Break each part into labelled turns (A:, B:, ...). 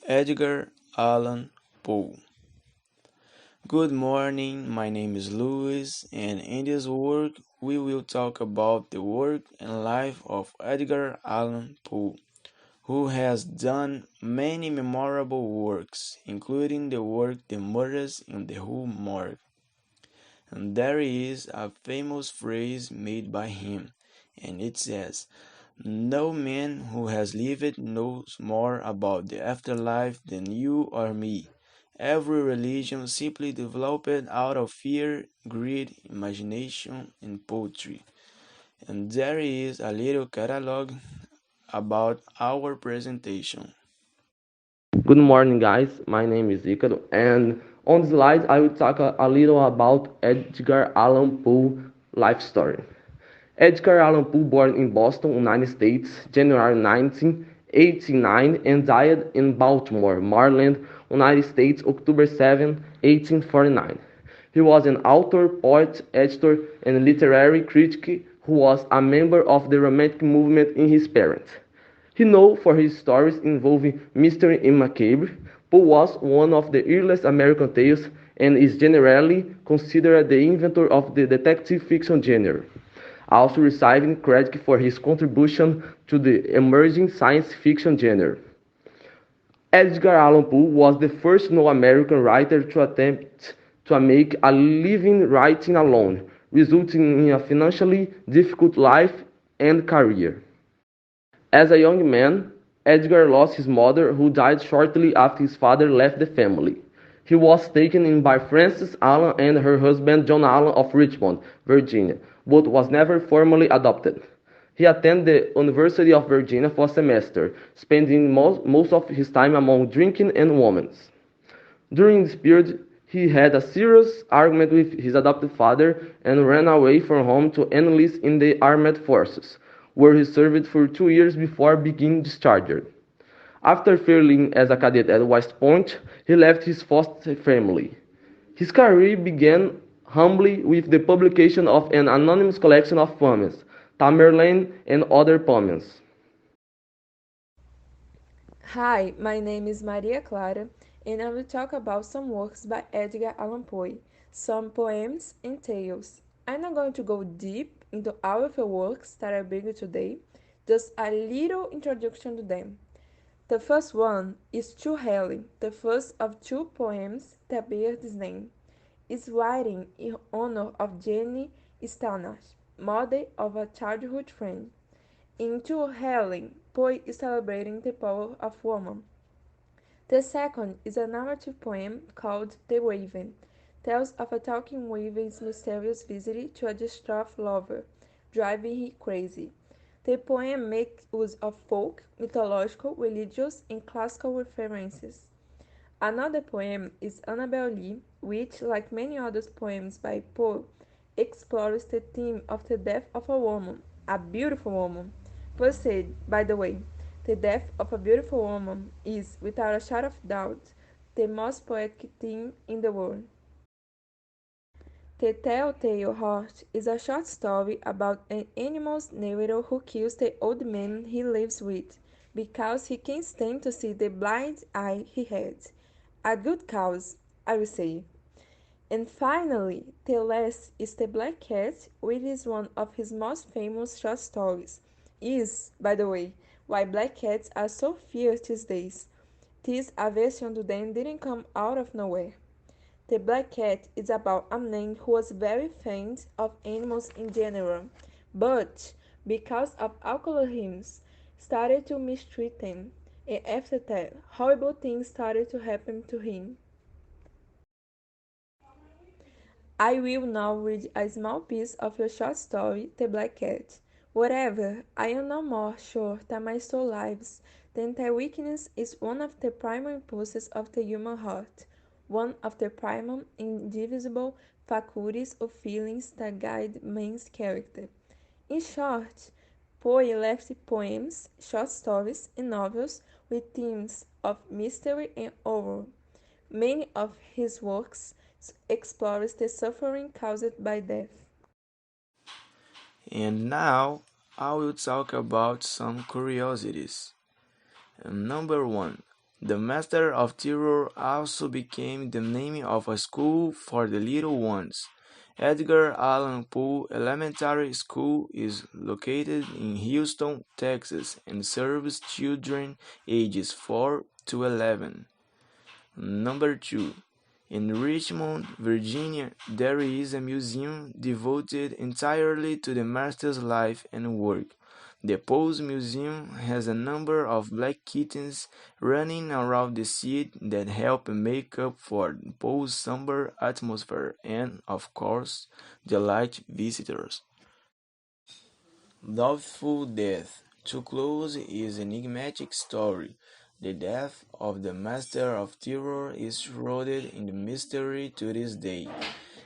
A: Edgar Allan Poe. Good morning, my name is Luis, and in this work we will talk about the work and life of Edgar Allan Poe, who has done many memorable works, including the work The Murders in the Rue Morgue. And there is a famous phrase made by him, and it says, "No man who has lived knows more about the afterlife than you or me. Every religion simply developed out of fear, greed, imagination, and poetry." And there is a little catalog about our presentation.
B: Good morning, guys. My name is Icaro, and on the slides, I will talk a little about Edgar Allan Poe life story. Edgar Allan Poe, born in Boston, United States, January 19, 1889, and died in Baltimore, Maryland, United States, October 7, 1849. He was an author, poet, editor, and literary critic who was a member of the Romantic movement in his parents. He known for his stories involving mystery and macabre. Poe was one of the earliest American tales and is generally considered the inventor of the detective fiction genre, also receiving credit for his contribution to the emerging science fiction genre. Edgar Allan Poe was the first non-American writer to attempt to make a living writing alone, resulting in a financially difficult life and career. As a young man, Edgar lost his mother, who died shortly after his father left the family. He was taken in by Frances Allan and her husband John Allan of Richmond, Virginia, but was never formally adopted. He attended the University of Virginia for a semester, spending most of his time among drinking and women. During this period, he had a serious argument with his adopted father and ran away from home to enlist in the armed forces, where he served for 2 years before being discharged. After failing as a cadet at West Point, he left his foster family. His career began humbly with the publication of an anonymous collection of poems, Tamerlane and other poems.
C: Hi, my name is Maria Clara, and I will talk about some works by Edgar Allan Poe, some poems and tales. I'm not going to go deep into all of the works that I bring you today, just a little introduction to them. The first one is To Helen, the first of two poems that bear this name. It's writing in honor of Jenny Stannard, mother of a childhood friend. In To Helen, Poe is celebrating the power of woman. The second is a narrative poem called The Raven, tells of a talking raven's mysterious visit to a distraught lover, driving him crazy. The poem makes use of folk, mythological, religious, and classical references. Another poem is Annabel Lee, which, like many other poems by Poe, explores the theme of the death of a woman, a beautiful woman. Poe said, by the way, the death of a beautiful woman is, without a shadow of doubt, the most poetic theme in the world. The Telltale Heart is a short story about an animal's narrator who kills the old man he lives with because he can't stand to see the blind eye he had. A good cause, I will say. And finally, the last is The Black Cat, which is one of his most famous short stories. Is, by the way, why black cats are so fierce these days. This aversion to them didn't come out of nowhere. The Black Cat is about a man who was very fond of animals in general, but because of alcoholism, started to mistreat them, and after that, horrible things started to happen to him. I will now read a small piece of your short story, The Black Cat. Whatever, I am no more sure that my soul lives than that weakness is one of the primal impulses of the human heart, one of the primal, indivisible faculties of feelings that guide man's character. In short, Poe left poems, short stories, and novels with themes of mystery and horror. Many of his works explores the suffering caused by death.
A: And now I will talk about some curiosities. Number one, The Master of Terror also became the name of a school for the little ones. Edgar Allan Poe Elementary School is located in Houston, Texas, and serves children ages 4 to 11. Number 2. In Richmond, Virginia, there is a museum devoted entirely to the master's life and work. The Poe's Museum has a number of black kittens running around the set that help make up for Poe's somber atmosphere and, of course, delight visitors. Doubtful Death. Too Close is an enigmatic story. The death of the Master of Terror is shrouded in mystery to this day.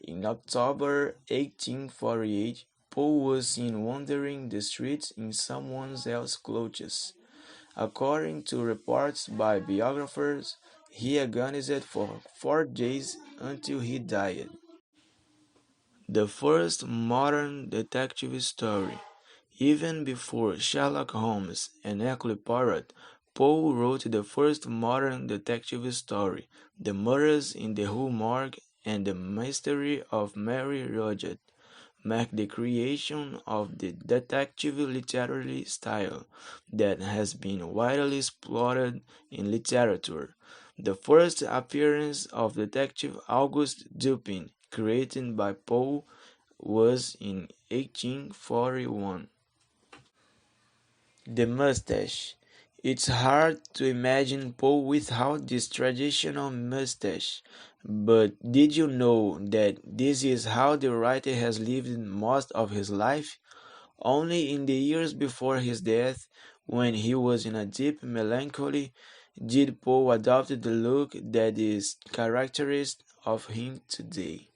A: In October 1848, Poe was seen wandering the streets in someone else's clothes. According to reports by biographers, he agonized for 4 days until he died. The first modern detective story. Even before Sherlock Holmes and Hercule Poirot, Poe wrote the first modern detective story, The Murders in the Rue Morgue and The Mystery of Mary Roget, marked the creation of the detective literary style that has been widely exploited in literature. The first appearance of Detective Auguste Dupin, created by Poe, was in 1841. The mustache. It's hard to imagine Poe without this traditional mustache, but did you know that this is how the writer has lived most of his life? Only in the years before his death, when he was in a deep melancholy, did Poe adopt the look that is characteristic of him today.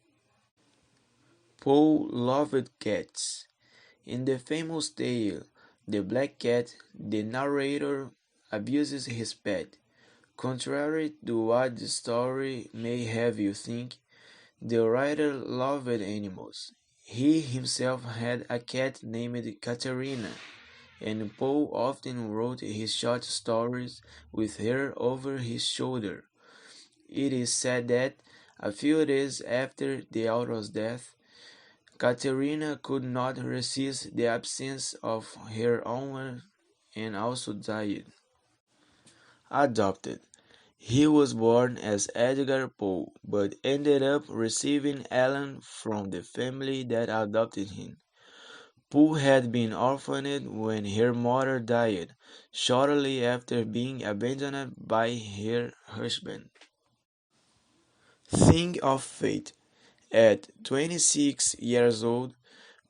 A: Poe loved cats. In the famous tale, The Black Cat, the narrator abuses his pet. Contrary to what the story may have you think, the writer loved animals. He himself had a cat named Katerina, and Poe often wrote his short stories with her over his shoulder. It is said that, a few days after the author's death, Katerina could not resist the absence of her owner and also died. Adopted. He was born as Edgar Poe, but ended up receiving Ellen from the family that adopted him. Poe had been orphaned when her mother died, shortly after being abandoned by her husband. Thing of fate. At 26 years old,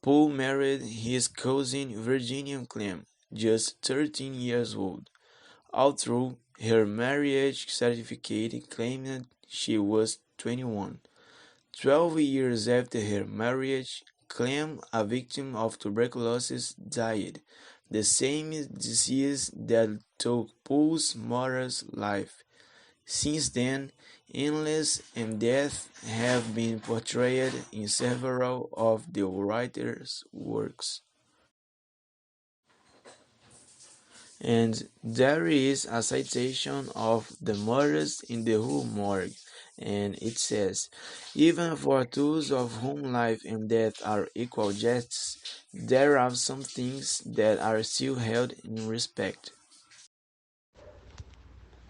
A: Poe married his cousin Virginia Clem, just 13 years old, although her marriage certificate claimed she was 21. 12 years after her marriage, Clem, a victim of tuberculosis, died, the same disease that took Poe's mother's life. Since then, illness and death have been portrayed in several of the writer's works. And there is a citation of the murders in the Rue Morgue, and it says, even for those of whom life and death are equal justice, there are some things that are still held in respect.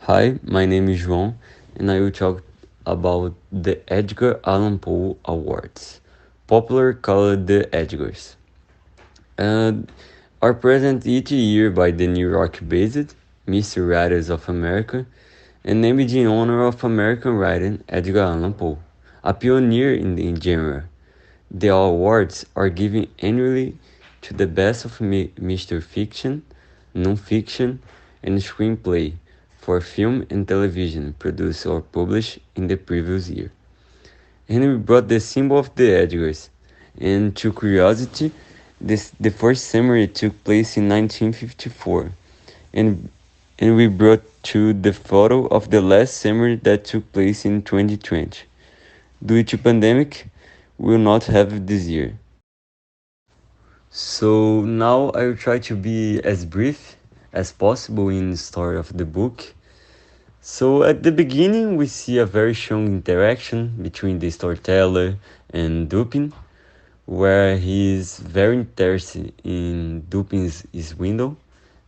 D: Hi, my name is João, and I will talk about the Edgar Allan Poe Awards, popular called the Edgars, and are present each year by the New York-based Mystery Writers of America and named in honor of American writer Edgar Allan Poe, a pioneer in the genre. The awards are given annually to the best of mystery fiction, non-fiction, and screenplay for film and television produced or published in the previous year. Henry brought the symbol of the Edgars, and to curiosity, the first summary took place in 1954, and, and we brought to the photo of the last summary that took place in 2020. Due to pandemic, we will not have this year. So now I will try to be as brief as possible in the story of the book. So at the beginning, we see a very strong interaction between the storyteller and Dupin, where he is very interested in Dupin's his window,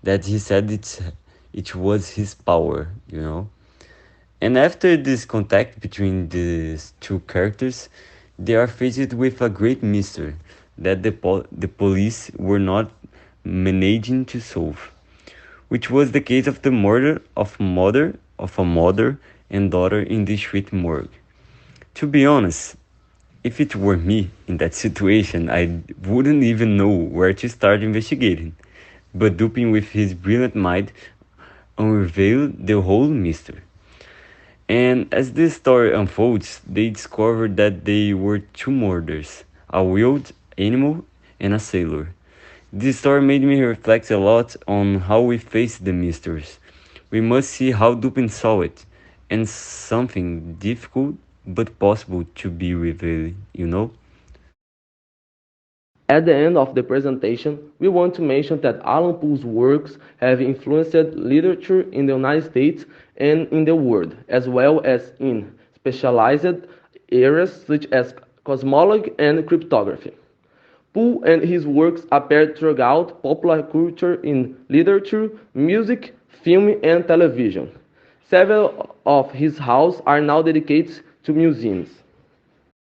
D: that he said it was his power, you know. And after this contact between these two characters, they are faced with a great mystery that the police were not managing to solve, which was the case of the murder of a mother and daughter in the street morgue. To be honest, if it were me in that situation, I wouldn't even know where to start investigating. But Dupin, with his brilliant mind, unveiled the whole mystery. And as this story unfolds, they discover that they were two murders, a wild animal and a sailor. This story made me reflect a lot on how we face the mysteries. We must see how Dupin saw it, and something difficult but possible to be revealed, you know?
B: At the end of the presentation, we want to mention that Allan Poe's works have influenced literature in the United States and in the world, as well as in specialized areas such as cosmology and cryptography. Poe and his works appeared throughout popular culture in literature, music, film, and television. Several of his houses are now dedicated to museums.